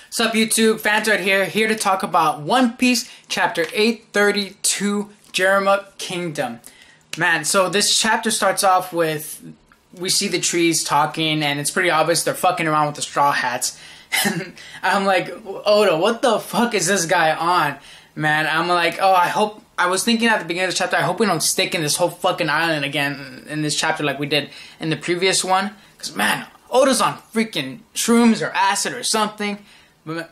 What's up, YouTube? Fans here to talk about One Piece Chapter 832, Germa Kingdom. Man, so this chapter starts off with, we see the trees talking, and it's pretty obvious they're fucking around with the straw hats. And I'm like, Oda, what the fuck is this guy on? Man, I'm like, oh, I was thinking at the beginning of the chapter, I hope we don't stick in this whole fucking island again in this chapter like we did in the previous one. Because, man, Oda's on freaking shrooms or acid or something. But,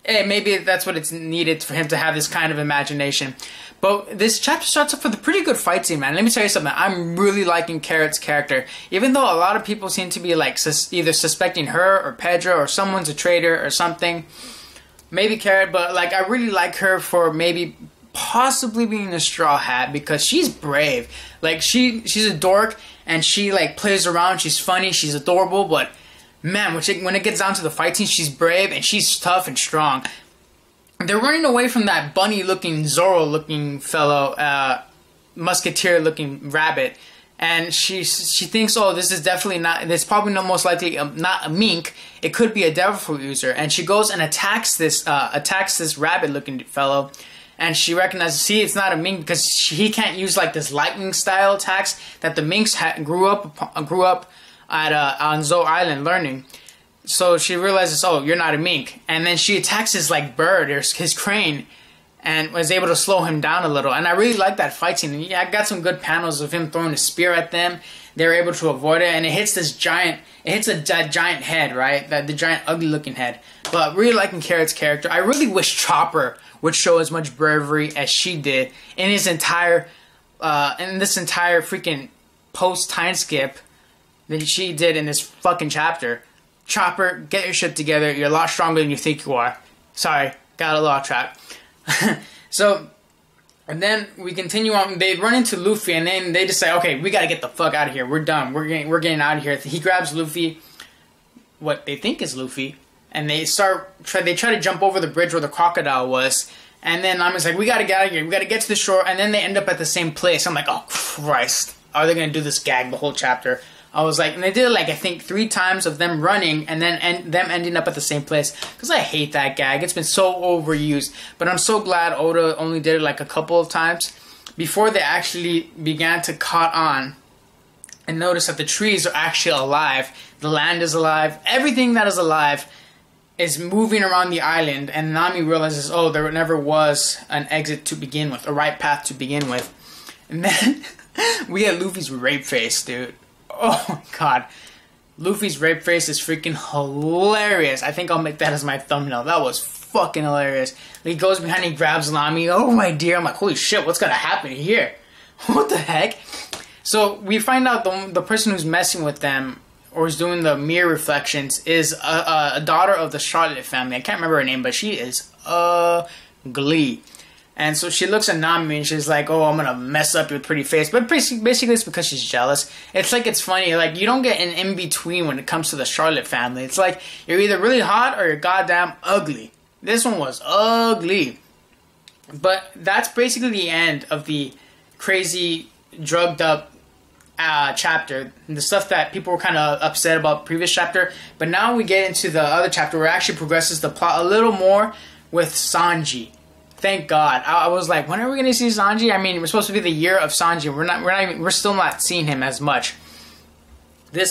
hey, maybe that's what it's needed for him to have this kind of imagination. But this chapter starts off with a pretty good fight scene, man. Let me tell you something. I'm really liking Carrot's character. Even though a lot of people seem to be like either suspecting her or Pedro or someone's a traitor or something. Maybe Carrot, but like I really like her for maybe possibly being a straw hat because she's brave. Like she's a dork and she like plays around. She's funny. She's adorable, but man, when it gets down to the fight scene, she's brave and she's tough and strong. They're running away from that bunny-looking, Zoro-looking fellow, musketeer-looking rabbit, and she thinks, oh, this is definitely not. This probably not most likely not a mink. It could be a devil fruit user, and she goes and attacks this rabbit-looking fellow. And she recognizes, see, it's not a mink because he can't use like this lightning-style attacks that the minks grew up at on Zo Island learning. So she realizes, oh, you're not a mink. And then she attacks his like bird or his crane and was able to slow him down a little. And I really like that fight scene. Yeah, I got some good panels of him throwing a spear at them. They were able to avoid it, and it hits this giant. It hits a giant head, right? The giant ugly-looking head. But really liking Carrot's character. I really wish Chopper would show as much bravery as she did in his entire, in this entire freaking post time skip that she did in this fucking chapter. Chopper, get your shit together. You're a lot stronger than you think you are. Sorry, got a lot off track. So, and then we continue on. They run into Luffy, and then they just say, "Okay, we gotta get the fuck out of here. We're done. We're getting out of here." He grabs Luffy, what they think is Luffy, and they try to jump over the bridge where the crocodile was. And then Nami's like, "We gotta get out of here. We gotta get to the shore." And then they end up at the same place. I'm like, "Oh Christ, are they gonna do this gag the whole chapter?" I was like, and they did it like I think 3 times of them running and then them ending up at the same place. Because I hate that gag. It's been so overused. But I'm so glad Oda only did it like a couple of times before they actually began to caught on and notice that the trees are actually alive. The land is alive. Everything that is alive is moving around the island. And Nami realizes, oh, there never was an exit to begin with, a right path to begin with. And then we get Luffy's rape face, dude. Oh my god. Luffy's rape face is freaking hilarious. I think I'll make that as my thumbnail. That was fucking hilarious. He goes behind, he grabs Nami. Oh my dear. I'm like, holy shit, what's gonna happen here? What the heck? So we find out the person who's messing with them or is doing the mirror reflections is a daughter of the Charlotte family. I can't remember her name, but she is ugly. And so she looks at Nami and she's like, oh, I'm going to mess up your pretty face. But basically it's because she's jealous. It's like, it's funny. Like, you don't get an in-between when it comes to the Charlotte family. It's like, you're either really hot or you're goddamn ugly. This one was ugly. But that's basically the end of the crazy, drugged up chapter. The stuff that people were kind of upset about previous chapter. But now we get into the other chapter where it actually progresses the plot a little more with Sanji. Thank God. I was like, when are we going to see Sanji? I mean, we're supposed to be the year of Sanji. We're still not seeing him as much. The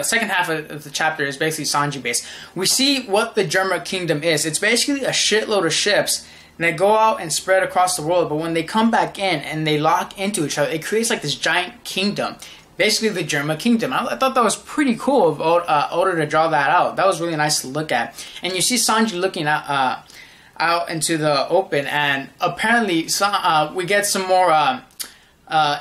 second half of the chapter is basically Sanji based. We see what the Germa Kingdom is. It's basically a shitload of ships and they go out and spread across the world. But when they come back in and they lock into each other, it creates like this giant kingdom. Basically the Germa Kingdom. I thought that was pretty cool of Oda to draw that out. That was really nice to look at. And you see Sanji looking at out into the open, and apparently we get some more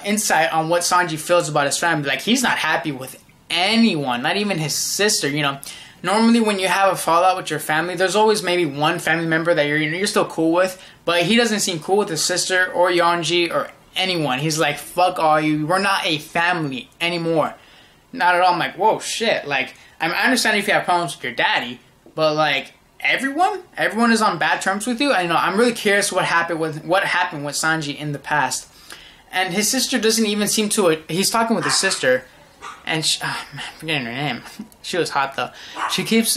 insight on what Sanji feels about his family. Like, he's not happy with anyone, not even his sister. You know, normally when you have a fallout with your family, there's always maybe one family member that you're still cool with, but he doesn't seem cool with his sister or Yonji or anyone. He's like, fuck all you, we're not a family anymore. Not at all. I'm like, whoa, shit. Like, I understand if you have problems with your daddy, but like, everyone is on bad terms with you. I know. I'm really curious what happened with Sanji in the past. And his sister doesn't even seem to. He's talking with his sister, and I'm forgetting her name. She was hot though. She keeps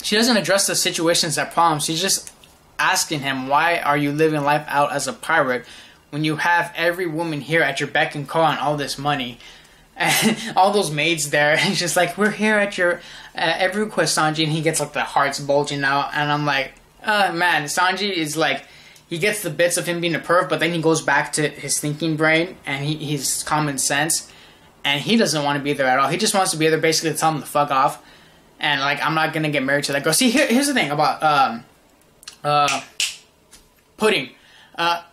she doesn't address the situations that problems. She's just asking him, why are you living life out as a pirate when you have every woman here at your beck and call and all this money? And all those maids there, and just like, we're here at your every request, Sanji, and he gets like the hearts bulging out, and I'm like, man, Sanji is like, he gets the bits of him being a perv, but then he goes back to his thinking brain and his common sense, and he doesn't want to be there at all. He just wants to be there basically to tell him to fuck off, and like, I'm not gonna get married to that girl. See, here's the thing about Pudding.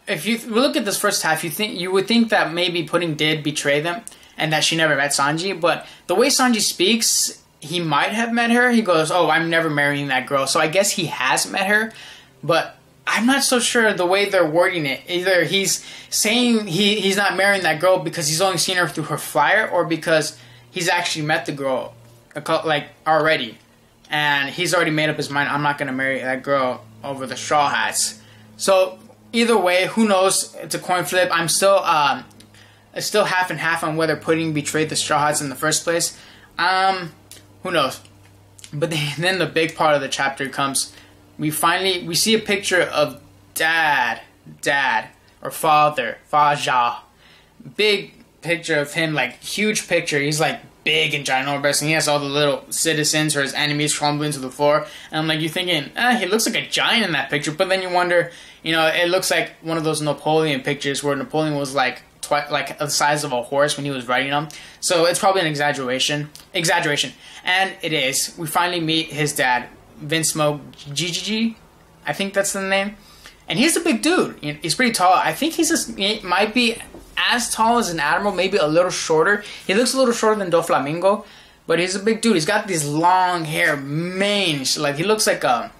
If you look at this first half, you would think that maybe Pudding did betray them, and that she never met Sanji, but the way Sanji speaks, he might have met her. He goes, oh, I'm never marrying that girl. So I guess he has met her, but I'm not so sure the way they're wording it. Either he's saying he's not marrying that girl because he's only seen her through her flyer, or because he's actually met the girl like already, and he's already made up his mind, I'm not going to marry that girl over the Straw Hats. So either way, who knows? It's a coin flip. I'm still half and half on whether Pudding betrayed the Straw Hats in the first place. Who knows? But then the big part of the chapter comes. We see a picture of dad, or father, Faja. Big picture of him, like huge picture. He's like big and ginormous, and he has all the little citizens or his enemies crumbling to the floor. And I'm like, you're thinking, he looks like a giant in that picture. But then you wonder, it looks like one of those Napoleon pictures where Napoleon was like the size of a horse when he was riding them. So it's probably an exaggeration, and it is. We finally meet his dad, Vince Smoke GGG, I think that's the name, and he's a big dude. He's pretty tall. I think he might be as tall as an admiral, maybe a little shorter. He looks a little shorter than Doflamingo, but he's a big dude. He's got these long hair, mange, like he looks like a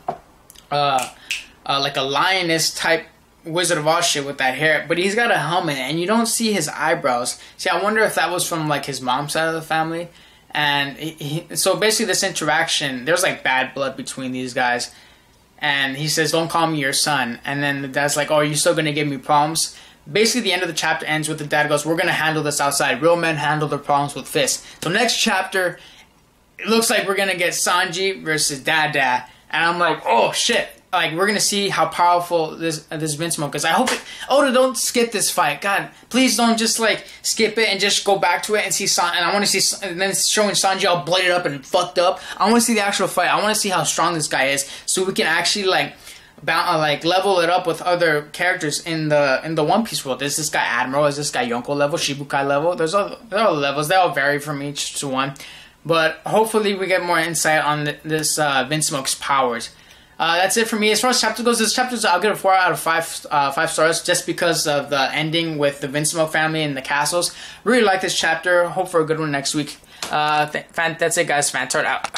lioness type Wizard of Oz shit with that hair, but he's got a helmet and you don't see his eyebrows. See, I wonder if that was from like his mom's side of the family. And so basically this interaction, there's like bad blood between these guys, and he says, don't call me your son. And then the dad's like, oh, are you still gonna give me problems? Basically the end of the chapter ends with the dad goes, we're gonna handle this outside. Real men handle their problems with fists. So next chapter, it looks like we're gonna get Sanji versus Dada, and I'm like, oh shit. Like, we're gonna see how powerful this Vince Smoke is. I hope Oda, don't skip this fight. God, please don't just like skip it and just go back to it and see and I want to see, and then it's showing Sanji all blooded up and fucked up. I want to see the actual fight. I want to see how strong this guy is, so we can actually like level it up with other characters in the One Piece world. Is this guy Admiral? Is this guy Yonko level? Shibukai level? There are levels. They all vary from each to one, but hopefully we get more insight on this Vince Smoke's powers. That's it for me. As far as chapter goes, this chapter, I'll give it 4 out of 5 stars, just because of the ending with the Vince Smoke family and the castles. Really like this chapter. Hope for a good one next week. That's it, guys. Fantart out.